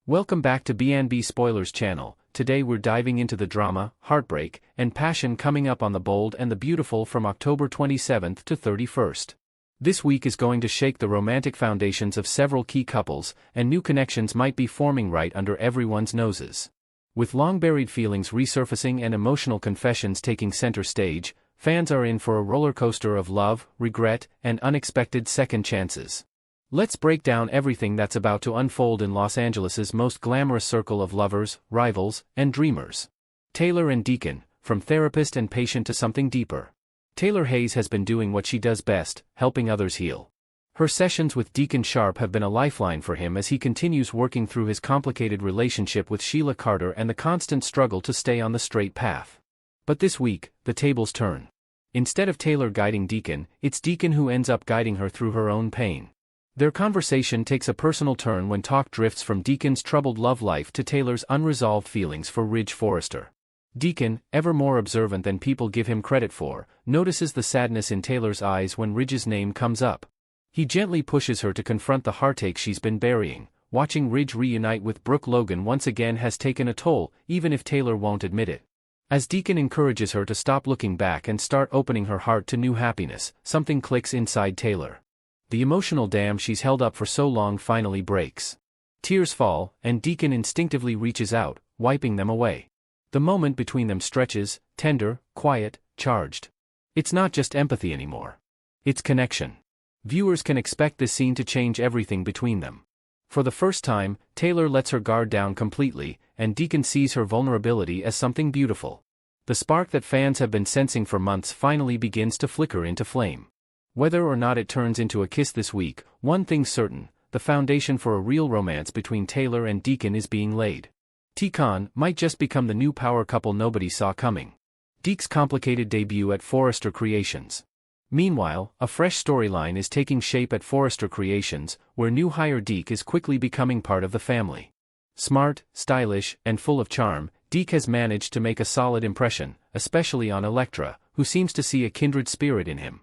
Welcome back to B&B Spoilers channel. Today we're diving into the drama, heartbreak, and passion coming up on The Bold and the Beautiful from October 27th to 31st. This week is going to shake the romantic foundations of several key couples, and new connections might be forming right under everyone's noses. With long-buried feelings resurfacing and emotional confessions taking center stage, fans are in for a roller coaster of love, regret, and unexpected second chances. Let's break down everything that's about to unfold in Los Angeles' most glamorous circle of lovers, rivals, and dreamers. Taylor and Deacon, from therapist and patient to something deeper. Taylor Hayes has been doing what she does best, helping others heal. Her sessions with Deacon-Sheila have been a lifeline for him as he continues working through his complicated relationship with Sheila Carter and the constant struggle to stay on the straight path. But this week, the tables turn. Instead of Taylor guiding Deacon, it's Deacon who ends up guiding her through her own pain. Their conversation takes a personal turn when talk drifts from Deacon's troubled love life to Taylor's unresolved feelings for Forrester. Deacon, ever more observant than people give him credit for, notices the sadness in Taylor's eyes when Ridge's name comes up. He gently pushes her to confront the heartache she's been burying. Watching Ridge reunite with Brooke Logan once again has taken a toll, even if Taylor won't admit it. As Deacon encourages her to stop looking back and start opening her heart to new happiness, something clicks inside Taylor. The emotional dam she's held up for so long finally breaks. Tears fall, and Deacon instinctively reaches out, wiping them away. The moment between them stretches, tender, quiet, charged. It's not just empathy anymore. It's connection. Viewers can expect this scene to change everything between them. For the first time, Taylor lets her guard down completely, and Deacon sees her vulnerability as something beautiful. The spark that fans have been sensing for months finally begins to flicker into flame. Whether or not it turns into a kiss this week, one thing's certain: the foundation for a real romance between Taylor and Deacon is being laid. T-Con might just become the new power couple nobody saw coming. Deke's complicated debut at Forrester Creations. Meanwhile, a fresh storyline is taking shape at Forrester Creations, where new hire Deke is quickly becoming part of the family. Smart, stylish, and full of charm, Deke has managed to make a solid impression, especially on Elektra, who seems to see a kindred spirit in him.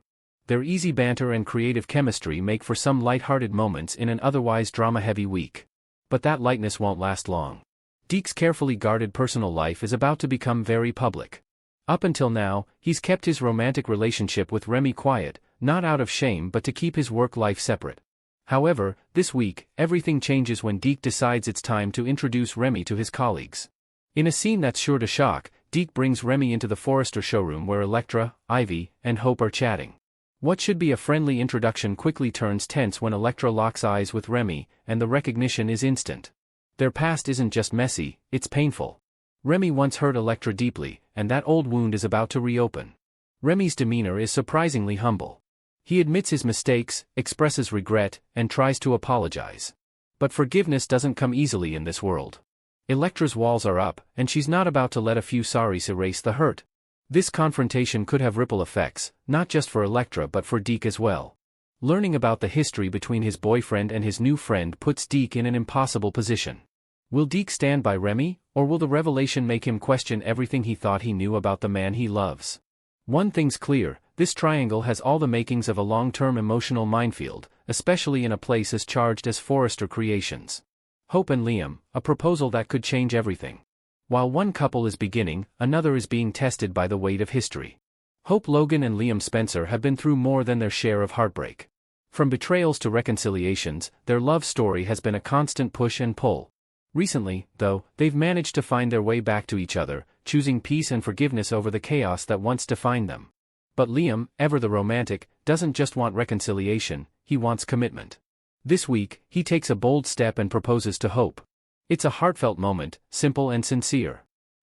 Their easy banter and creative chemistry make for some light-hearted moments in an otherwise drama-heavy week. But that lightness won't last long. Deke's carefully guarded personal life is about to become very public. Up until now, he's kept his romantic relationship with Remy quiet, not out of shame but to keep his work life separate. However, this week, everything changes when Deke decides it's time to introduce Remy to his colleagues. In a scene that's sure to shock, Deke brings Remy into the Forrester showroom where Elektra, Ivy, and Hope are chatting. What should be a friendly introduction quickly turns tense when Elektra locks eyes with Remy, and the recognition is instant. Their past isn't just messy, it's painful. Remy once hurt Elektra deeply, and that old wound is about to reopen. Remy's demeanor is surprisingly humble. He admits his mistakes, expresses regret, and tries to apologize. But forgiveness doesn't come easily in this world. Elektra's walls are up, and she's not about to let a few sorries erase the hurt. This confrontation could have ripple effects, not just for Elektra but for Deke as well. Learning about the history between his boyfriend and his new friend puts Deke in an impossible position. Will Deke stand by Remy, or will the revelation make him question everything he thought he knew about the man he loves? One thing's clear: this triangle has all the makings of a long-term emotional minefield, especially in a place as charged as Forrester Creations. Hope and Liam, a proposal that could change everything. While one couple is beginning, another is being tested by the weight of history. Hope Logan and Liam Spencer have been through more than their share of heartbreak. From betrayals to reconciliations, their love story has been a constant push and pull. Recently, though, they've managed to find their way back to each other, choosing peace and forgiveness over the chaos that once defined them. But Liam, ever the romantic, doesn't just want reconciliation, he wants commitment. This week, he takes a bold step and proposes to Hope. It's a heartfelt moment, simple and sincere.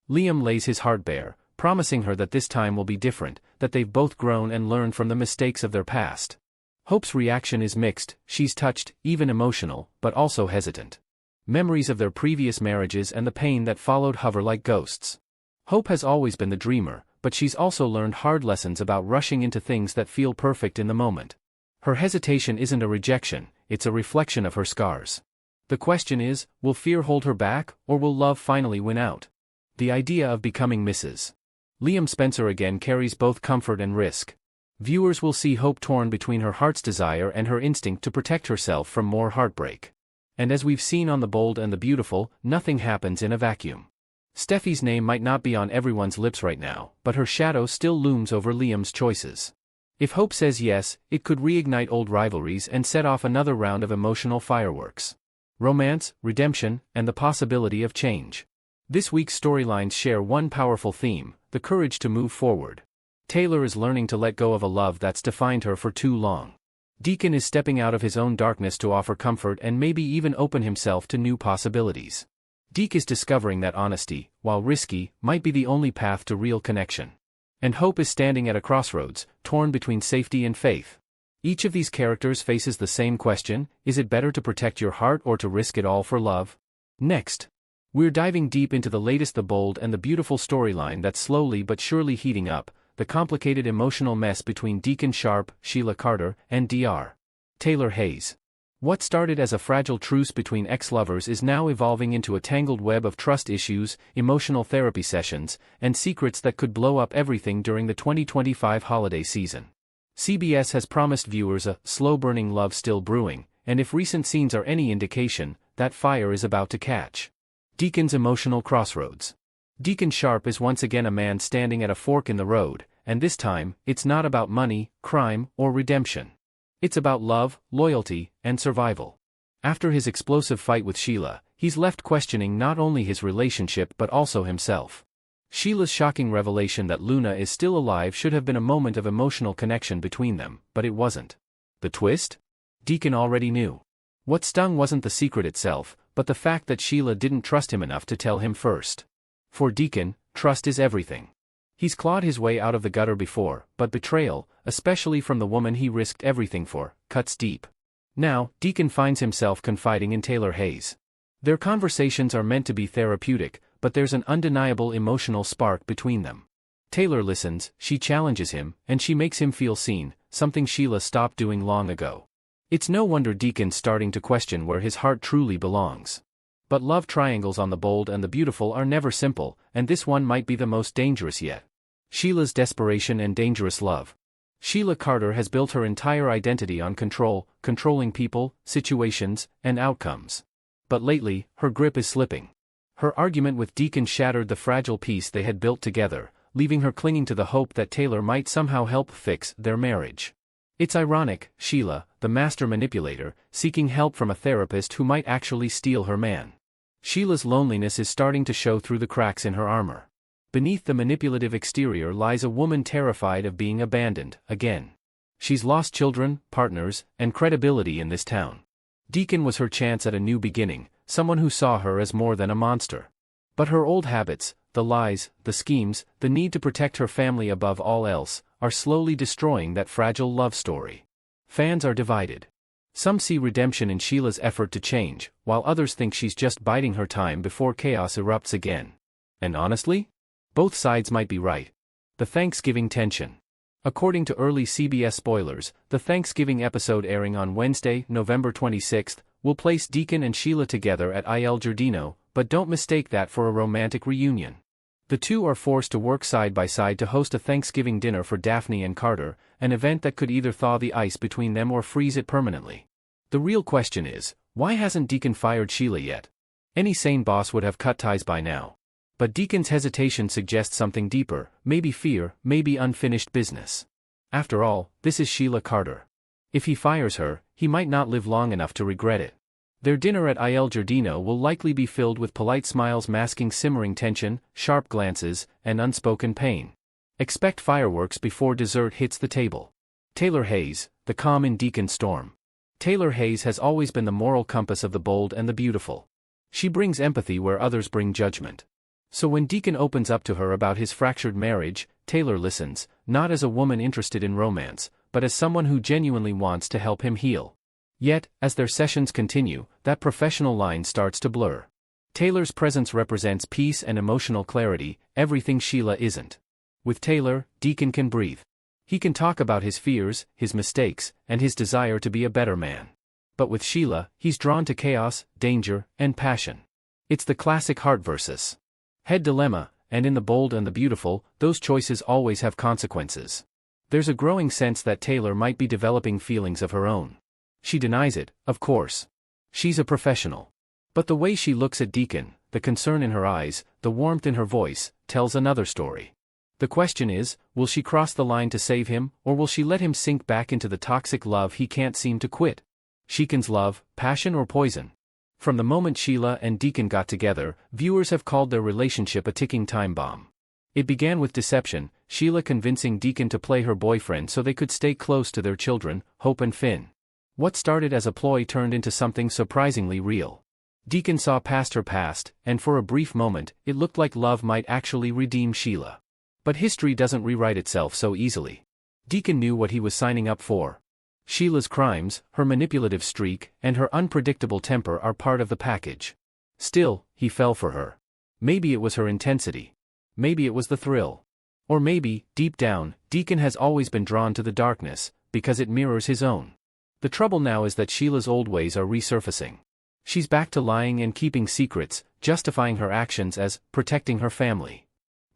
Liam lays his heart bare, promising her that this time will be different, that they've both grown and learned from the mistakes of their past. Hope's reaction is mixed. She's touched, even emotional, but also hesitant. Memories of their previous marriages and the pain that followed hover like ghosts. Hope has always been the dreamer, but she's also learned hard lessons about rushing into things that feel perfect in the moment. Her hesitation isn't a rejection, it's a reflection of her scars. The question is, will fear hold her back, or will love finally win out? The idea of becoming Mrs. Liam Spencer again carries both comfort and risk. Viewers will see Hope torn between her heart's desire and her instinct to protect herself from more heartbreak. And as we've seen on The Bold and the Beautiful, nothing happens in a vacuum. Steffi's name might not be on everyone's lips right now, but her shadow still looms over Liam's choices. If Hope says yes, it could reignite old rivalries and set off another round of emotional fireworks. Romance, redemption, and the possibility of change. This week's storylines share one powerful theme: the courage to move forward. Taylor is learning to let go of a love that's defined her for too long. Deacon is stepping out of his own darkness to offer comfort and maybe even open himself to new possibilities. Deke is discovering that honesty, while risky, might be the only path to real connection. And Hope is standing at a crossroads, torn between safety and faith. Each of these characters faces the same question: is it better to protect your heart or to risk it all for love? Next, we're diving deep into the latest The Bold and the Beautiful storyline that's slowly but surely heating up, the complicated emotional mess between Deacon Sharp, Sheila Carter, and Dr. Taylor Hayes. What started as a fragile truce between ex-lovers is now evolving into a tangled web of trust issues, emotional therapy sessions, and secrets that could blow up everything during the 2025 holiday season. CBS has promised viewers a slow-burning love still brewing, and if recent scenes are any indication, that fire is about to catch. Deacon's emotional crossroads. Deacon Sharp is once again a man standing at a fork in the road, and this time, it's not about money, crime, or redemption. It's about love, loyalty, and survival. After his explosive fight with Sheila, he's left questioning not only his relationship but also himself. Sheila's shocking revelation that Luna is still alive should have been a moment of emotional connection between them, but it wasn't. The twist? Deacon already knew. What stung wasn't the secret itself, but the fact that Sheila didn't trust him enough to tell him first. For Deacon, trust is everything. He's clawed his way out of the gutter before, but betrayal, especially from the woman he risked everything for, cuts deep. Now, Deacon finds himself confiding in Taylor Hayes. Their conversations are meant to be therapeutic, but there's an undeniable emotional spark between them. Taylor listens, she challenges him, and she makes him feel seen, something Sheila stopped doing long ago. It's no wonder Deacon's starting to question where his heart truly belongs. But love triangles on The Bold and the Beautiful are never simple, and this one might be the most dangerous yet. Sheila's desperation and dangerous love. Sheila Carter has built her entire identity on control, controlling people, situations, and outcomes. But lately, her grip is slipping. Her argument with Deacon shattered the fragile peace they had built together, leaving her clinging to the hope that Taylor might somehow help fix their marriage. It's ironic, Sheila, the master manipulator, seeking help from a therapist who might actually steal her man. Sheila's loneliness is starting to show through the cracks in her armor. Beneath the manipulative exterior lies a woman terrified of being abandoned, again. She's lost children, partners, and credibility in this town. Deacon was her chance at a new beginning, someone who saw her as more than a monster. But her old habits, the lies, the schemes, the need to protect her family above all else, are slowly destroying that fragile love story. Fans are divided. Some see redemption in Sheila's effort to change, while others think she's just biding her time before chaos erupts again. And honestly? Both sides might be right. The Thanksgiving tension. According to early CBS spoilers, the Thanksgiving episode airing on Wednesday, November 26th, will place Deacon and Sheila together at Il Giardino, but don't mistake that for a romantic reunion. The two are forced to work side by side to host a Thanksgiving dinner for Daphne and Carter, an event that could either thaw the ice between them or freeze it permanently. The real question is, why hasn't Deacon fired Sheila yet? Any sane boss would have cut ties by now. But Deacon's hesitation suggests something deeper, maybe fear, maybe unfinished business. After all, this is Sheila Carter. If he fires her, he might not live long enough to regret it. Their dinner at Il Giardino will likely be filled with polite smiles masking simmering tension, sharp glances, and unspoken pain. Expect fireworks before dessert hits the table. Taylor Hayes, the calm in Deacon's storm. Taylor Hayes has always been the moral compass of The Bold and the Beautiful. She brings empathy where others bring judgment. So when Deacon opens up to her about his fractured marriage, Taylor listens, not as a woman interested in romance, but as someone who genuinely wants to help him heal. Yet, as their sessions continue, that professional line starts to blur. Taylor's presence represents peace and emotional clarity, everything Sheila isn't. With Taylor, Deacon can breathe. He can talk about his fears, his mistakes, and his desire to be a better man. But with Sheila, he's drawn to chaos, danger, and passion. It's the classic heart versus head dilemma, and in The Bold and the Beautiful, those choices always have consequences. There's a growing sense that Taylor might be developing feelings of her own. She denies it, of course. She's a professional. But the way she looks at Deacon, the concern in her eyes, the warmth in her voice, tells another story. The question is, will she cross the line to save him, or will she let him sink back into the toxic love he can't seem to quit? Deacon's love, passion or poison? From the moment Sheila and Deacon got together, viewers have called their relationship a ticking time bomb. It began with deception, Sheila convincing Deacon to play her boyfriend so they could stay close to their children, Hope and Finn. What started as a ploy turned into something surprisingly real. Deacon saw past her past, and for a brief moment, it looked like love might actually redeem Sheila. But history doesn't rewrite itself so easily. Deacon knew what he was signing up for. Sheila's crimes, her manipulative streak, and her unpredictable temper are part of the package. Still, he fell for her. Maybe it was her intensity. Maybe it was the thrill. Or maybe, deep down, Deacon has always been drawn to the darkness, because it mirrors his own. The trouble now is that Sheila's old ways are resurfacing. She's back to lying and keeping secrets, justifying her actions as protecting her family.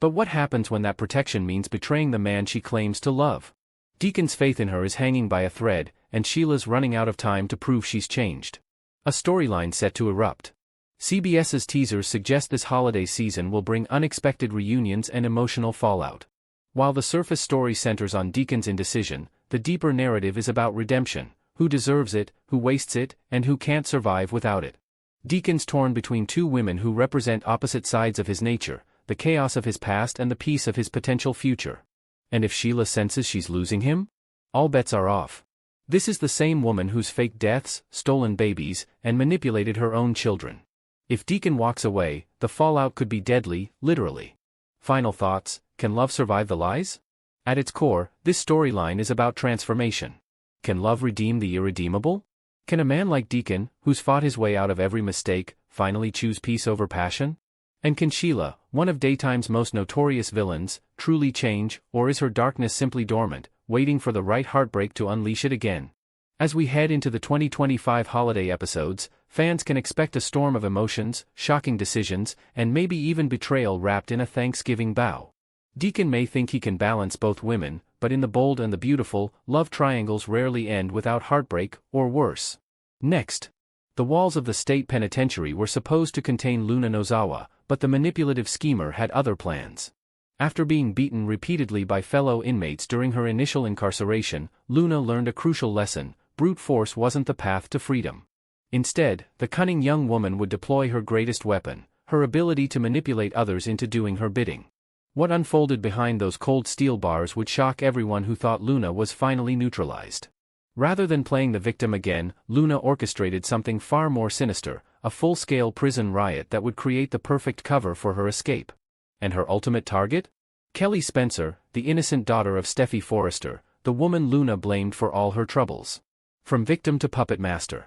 But what happens when that protection means betraying the man she claims to love? Deacon's faith in her is hanging by a thread, and Sheila's running out of time to prove she's changed. A storyline set to erupt. CBS's teasers suggest this holiday season will bring unexpected reunions and emotional fallout. While the surface story centers on Deacon's indecision, the deeper narrative is about redemption, who deserves it, who wastes it, and who can't survive without it. Deacon's torn between two women who represent opposite sides of his nature, the chaos of his past and the peace of his potential future. And if Sheila senses she's losing him? All bets are off. This is the same woman who's faked deaths, stolen babies, and manipulated her own children. If Deacon walks away, the fallout could be deadly, literally. Final thoughts, can love survive the lies? At its core, this storyline is about transformation. Can love redeem the irredeemable? Can a man like Deacon, who's fought his way out of every mistake, finally choose peace over passion? And can Sheila, one of daytime's most notorious villains, truly change, or is her darkness simply dormant, waiting for the right heartbreak to unleash it again? As we head into the 2025 holiday episodes, fans can expect a storm of emotions, shocking decisions, and maybe even betrayal wrapped in a Thanksgiving bow. Deacon may think he can balance both women, but in The Bold and the Beautiful, love triangles rarely end without heartbreak, or worse. Next. The walls of the state penitentiary were supposed to contain Luna Nozawa, but the manipulative schemer had other plans. After being beaten repeatedly by fellow inmates during her initial incarceration, Luna learned a crucial lesson: brute force wasn't the path to freedom. Instead, the cunning young woman would deploy her greatest weapon, her ability to manipulate others into doing her bidding. What unfolded behind those cold steel bars would shock everyone who thought Luna was finally neutralized. Rather than playing the victim again, Luna orchestrated something far more sinister, a full-scale prison riot that would create the perfect cover for her escape. And her ultimate target? Kelly Spencer, the innocent daughter of Steffi Forrester, the woman Luna blamed for all her troubles. From victim to puppet master.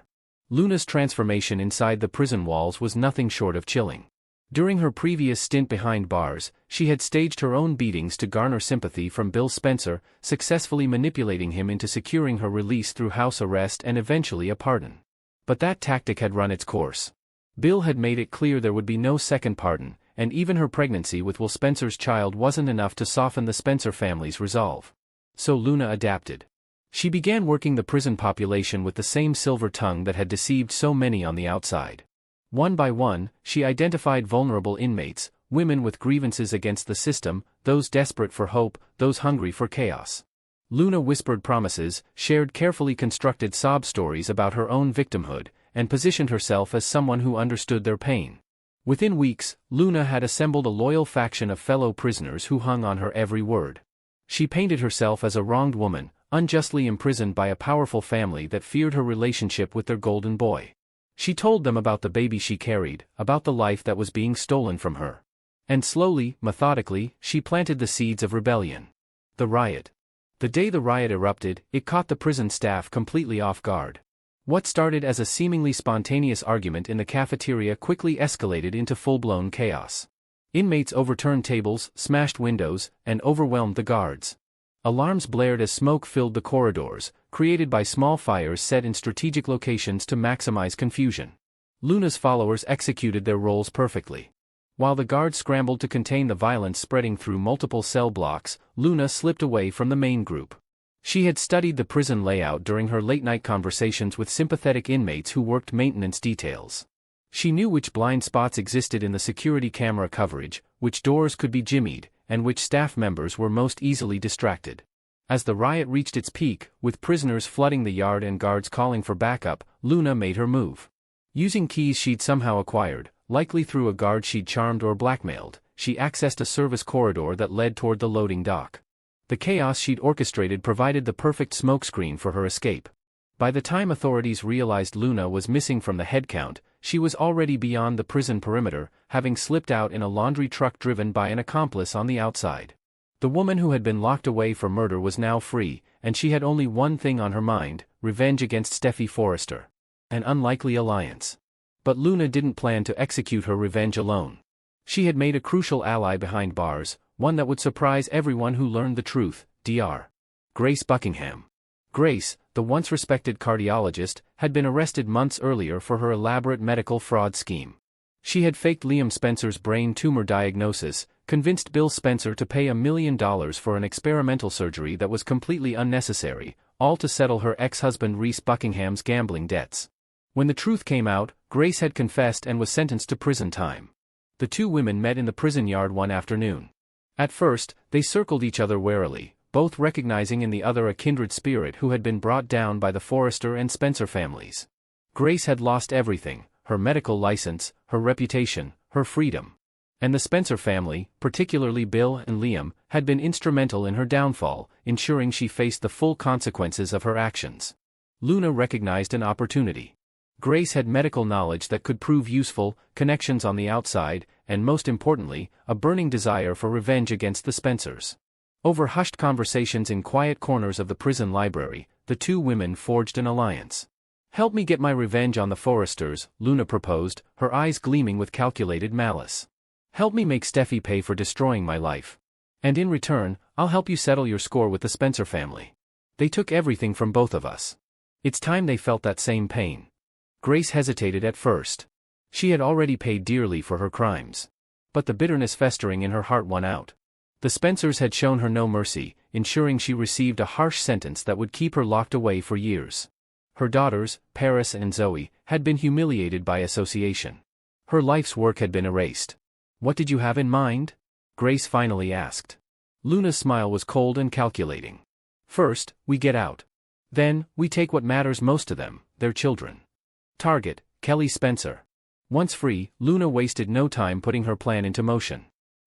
Luna's transformation inside the prison walls was nothing short of chilling. During her previous stint behind bars, she had staged her own beatings to garner sympathy from Bill Spencer, successfully manipulating him into securing her release through house arrest and eventually a pardon. But that tactic had run its course. Bill had made it clear there would be no second pardon, and even her pregnancy with Will Spencer's child wasn't enough to soften the Spencer family's resolve. So Luna adapted. She began working the prison population with the same silver tongue that had deceived so many on the outside. One by one, she identified vulnerable inmates, women with grievances against the system, those desperate for hope, those hungry for chaos. Luna whispered promises, shared carefully constructed sob stories about her own victimhood, and positioned herself as someone who understood their pain. Within weeks, Luna had assembled a loyal faction of fellow prisoners who hung on her every word. She painted herself as a wronged woman, unjustly imprisoned by a powerful family that feared her relationship with their golden boy. She told them about the baby she carried, about the life that was being stolen from her. And slowly, methodically, she planted the seeds of rebellion. The riot. The day the riot erupted, it caught the prison staff completely off guard. What started as a seemingly spontaneous argument in the cafeteria quickly escalated into full-blown chaos. Inmates overturned tables, smashed windows, and overwhelmed the guards. Alarms blared as smoke filled the corridors, created by small fires set in strategic locations to maximize confusion. Luna's followers executed their roles perfectly. While the guards scrambled to contain the violence spreading through multiple cell blocks, Luna slipped away from the main group. She had studied the prison layout during her late-night conversations with sympathetic inmates who worked maintenance details. She knew which blind spots existed in the security camera coverage, which doors could be jimmied, and which staff members were most easily distracted. As the riot reached its peak, with prisoners flooding the yard and guards calling for backup, Luna made her move. Using keys she'd somehow acquired, likely through a guard she'd charmed or blackmailed, she accessed a service corridor that led toward the loading dock. The chaos she'd orchestrated provided the perfect smokescreen for her escape. By the time authorities realized Luna was missing from the head count, she was already beyond the prison perimeter, having slipped out in a laundry truck driven by an accomplice on the outside. The woman who had been locked away for murder was now free, and she had only one thing on her mind: revenge against Steffi Forrester. An unlikely alliance. But Luna didn't plan to execute her revenge alone. She had made a crucial ally behind bars, one that would surprise everyone who learned the truth: Dr. Grace Buckingham. Grace, the once respected cardiologist, had been arrested months earlier for her elaborate medical fraud scheme. She had faked Liam Spencer's brain tumor diagnosis, convinced Bill Spencer to pay $1 million for an experimental surgery that was completely unnecessary, all to settle her ex-husband Reese Buckingham's gambling debts. When the truth came out, Grace had confessed and was sentenced to prison time. The two women met in the prison yard one afternoon. At first, they circled each other warily, both recognizing in the other a kindred spirit who had been brought down by the Forrester and Spencer families. Grace had lost everything: her medical license, her reputation, her freedom. And the Spencer family, particularly Bill and Liam, had been instrumental in her downfall, ensuring she faced the full consequences of her actions. Luna recognized an opportunity. Grace had medical knowledge that could prove useful, connections on the outside, and most importantly, a burning desire for revenge against the Spencers. Over hushed conversations in quiet corners of the prison library, the two women forged an alliance. "Help me get my revenge on the Forresters," Luna proposed, her eyes gleaming with calculated malice. "Help me make Steffi pay for destroying my life. And in return, I'll help you settle your score with the Spencer family. They took everything from both of us. It's time they felt that same pain." Grace hesitated at first. She had already paid dearly for her crimes. But the bitterness festering in her heart won out. The Spencers had shown her no mercy, ensuring she received a harsh sentence that would keep her locked away for years. Her daughters, Paris and Zoe, had been humiliated by association. Her life's work had been erased. "What did you have in mind?" Grace finally asked. Luna's smile was cold and calculating. "First, we get out. Then, we take what matters most to them, their children. Target, Kelly Spencer." Once free, Luna wasted no time putting her plan into motion.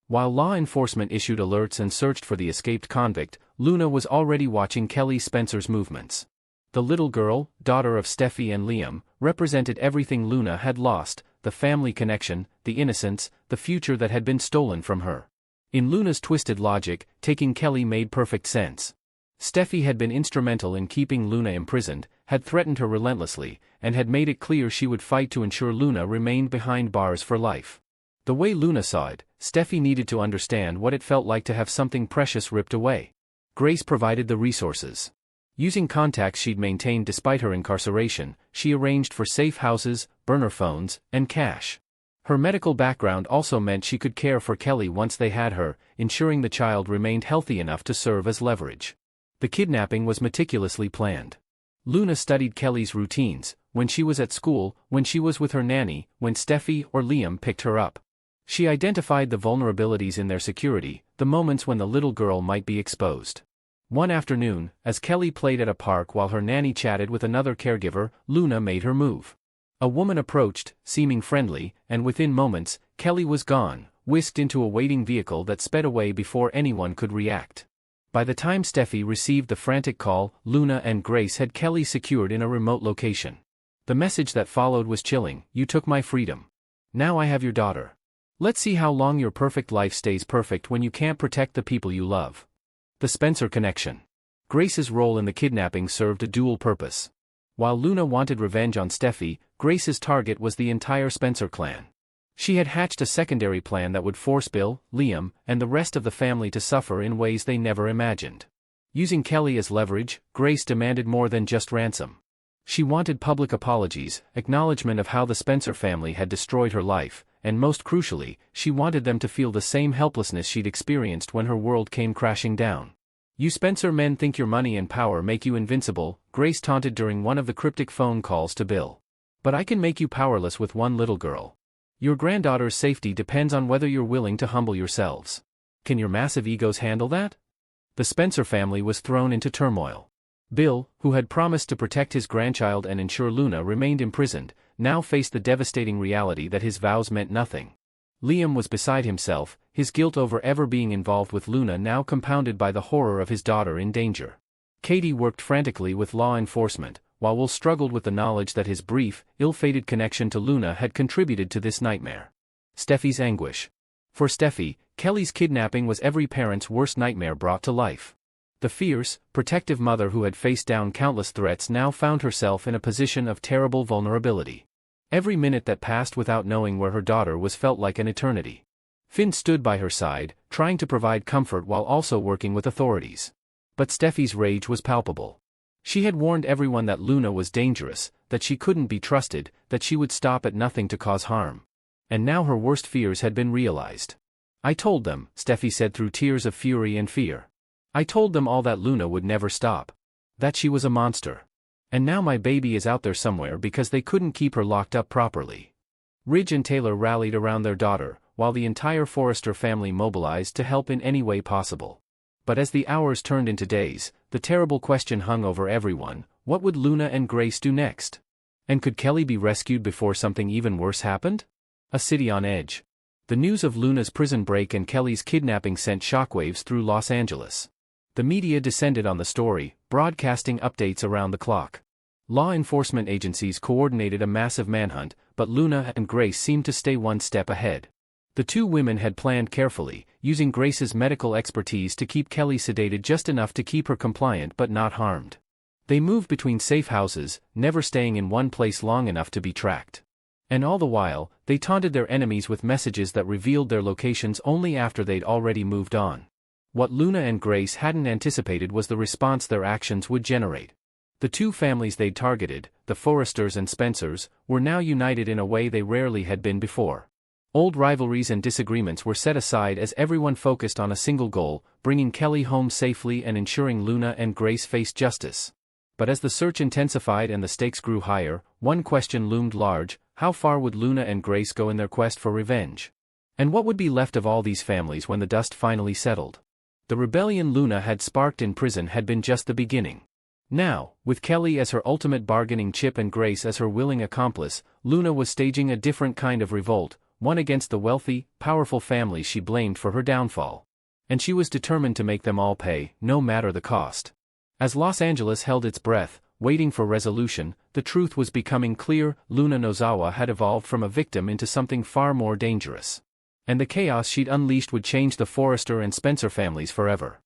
While law enforcement issued alerts and searched for the escaped convict, Luna was already watching Kelly Spencer's movements. The little girl, daughter of Steffi and Liam, represented everything Luna had lost: the family connection, the innocence, the future that had been stolen from her. In Luna's twisted logic, taking Kelly made perfect sense. Steffi had been instrumental in keeping Luna imprisoned, had threatened her relentlessly, and had made it clear she would fight to ensure Luna remained behind bars for life. The way Luna saw it, Steffi needed to understand what it felt like to have something precious ripped away. Grace provided the resources. Using contacts she'd maintained despite her incarceration, she arranged for safe houses, burner phones, and cash. Her medical background also meant she could care for Kelly once they had her, ensuring the child remained healthy enough to serve as leverage. The kidnapping was meticulously planned. Luna studied Kelly's routines: when she was at school, when she was with her nanny, when Steffi or Liam picked her up. She identified the vulnerabilities in their security, the moments when the little girl might be exposed. One afternoon, as Kelly played at a park while her nanny chatted with another caregiver, Luna made her move. A woman approached, seeming friendly, and within moments, Kelly was gone, whisked into a waiting vehicle that sped away before anyone could react. By the time Steffi received the frantic call, Luna and Grace had Kelly secured in a remote location. The message that followed was chilling: "You took my freedom. Now I have your daughter. Let's see how long your perfect life stays perfect when you can't protect the people you love." The Spencer connection. Grace's role in the kidnapping served a dual purpose. While Luna wanted revenge on Steffi, Grace's target was the entire Spencer clan. She had hatched a secondary plan that would force Bill, Liam, and the rest of the family to suffer in ways they never imagined. Using Kelly as leverage, Grace demanded more than just ransom. She wanted public apologies, acknowledgement of how the Spencer family had destroyed her life, and most crucially, she wanted them to feel the same helplessness she'd experienced when her world came crashing down. "You Spencer men think your money and power make you invincible," Grace taunted during one of the cryptic phone calls to Bill. "But I can make you powerless with one little girl. Your granddaughter's safety depends on whether you're willing to humble yourselves. Can your massive egos handle that?" The Spencer family was thrown into turmoil. Bill, who had promised to protect his grandchild and ensure Luna remained imprisoned, now faced the devastating reality that his vows meant nothing. Liam was beside himself, his guilt over ever being involved with Luna now compounded by the horror of his daughter in danger. Katie worked frantically with law enforcement, while Will struggled with the knowledge that his brief, ill-fated connection to Luna had contributed to this nightmare. Steffi's anguish. For Steffi, Kelly's kidnapping was every parent's worst nightmare brought to life. The fierce, protective mother who had faced down countless threats now found herself in a position of terrible vulnerability. Every minute that passed without knowing where her daughter was felt like an eternity. Finn stood by her side, trying to provide comfort while also working with authorities. But Steffi's rage was palpable. She had warned everyone that Luna was dangerous, that she couldn't be trusted, that she would stop at nothing to cause harm. And now her worst fears had been realized. "I told them," Steffi said through tears of fury and fear. "I told them all that Luna would never stop. That she was a monster. And now my baby is out there somewhere because they couldn't keep her locked up properly." Ridge and Taylor rallied around their daughter, while the entire Forrester family mobilized to help in any way possible. But as the hours turned into days, the terrible question hung over everyone: what would Luna and Grace do next? And could Kelly be rescued before something even worse happened? A city on edge. The news of Luna's prison break and Kelly's kidnapping sent shockwaves through Los Angeles. The media descended on the story, broadcasting updates around the clock. Law enforcement agencies coordinated a massive manhunt, but Luna and Grace seemed to stay one step ahead. The two women had planned carefully, using Grace's medical expertise to keep Kelly sedated just enough to keep her compliant but not harmed. They moved between safe houses, never staying in one place long enough to be tracked. And all the while, they taunted their enemies with messages that revealed their locations only after they'd already moved on. What Luna and Grace hadn't anticipated was the response their actions would generate. The two families they'd targeted, the Forresters and Spencers, were now united in a way they rarely had been before. Old rivalries and disagreements were set aside as everyone focused on a single goal: bringing Kelly home safely and ensuring Luna and Grace faced justice. But as the search intensified and the stakes grew higher, one question loomed large: how far would Luna and Grace go in their quest for revenge? And what would be left of all these families when the dust finally settled? The rebellion Luna had sparked in prison had been just the beginning. Now, with Kelly as her ultimate bargaining chip and Grace as her willing accomplice, Luna was staging a different kind of revolt, one against the wealthy, powerful families she blamed for her downfall. And she was determined to make them all pay, no matter the cost. As Los Angeles held its breath, waiting for resolution, the truth was becoming clear: Luna Nozawa had evolved from a victim into something far more dangerous. And the chaos she'd unleashed would change the Forrester and Spencer families forever.